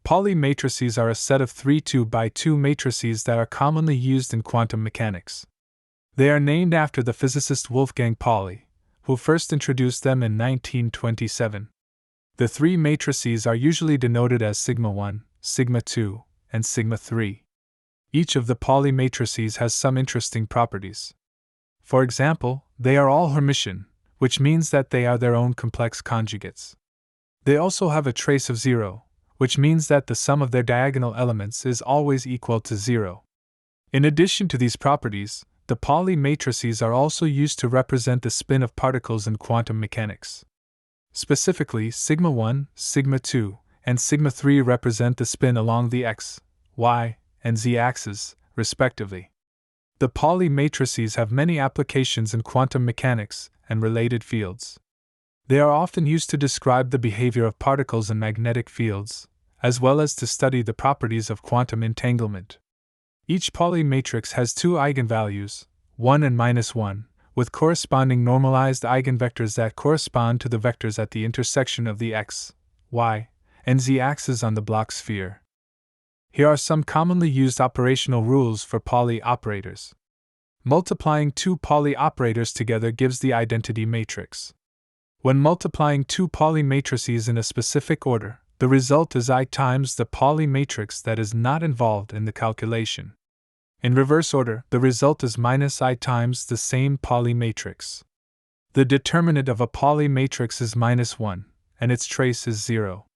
Pauli matrices are a set of 3 2x2 matrices that are commonly used in quantum mechanics. They are named after the physicist Wolfgang Pauli, who first introduced them in 1927. The three matrices are usually denoted as sigma 1, sigma 2, and sigma 3. Each of the Pauli matrices has some interesting properties. For example, they are all Hermitian, which means that they are their own complex conjugates. They also have a trace of 0, which means that the sum of their diagonal elements is always equal to 0. In addition to these properties, the Pauli matrices are also used to represent the spin of particles in quantum mechanics. Specifically, sigma 1, sigma 2, and sigma 3 represent the spin along the x, y, and z axes, respectively. The Pauli matrices have many applications in quantum mechanics and related fields. They are often used to describe the behavior of particles in magnetic fields, as well as to study the properties of quantum entanglement. Each Pauli matrix has two eigenvalues, 1 and -1, with corresponding normalized eigenvectors that correspond to the vectors at the intersection of the x, y, and z axes on the Bloch sphere. Here are some commonly used operational rules for Pauli operators. Multiplying two Pauli operators together gives the identity matrix. When multiplying two Pauli matrices in a specific order, the result is I times the Pauli matrix that is not involved in the calculation. In reverse order, the result is minus I times the same Pauli matrix. The determinant of a Pauli matrix is -1, and its trace is 0.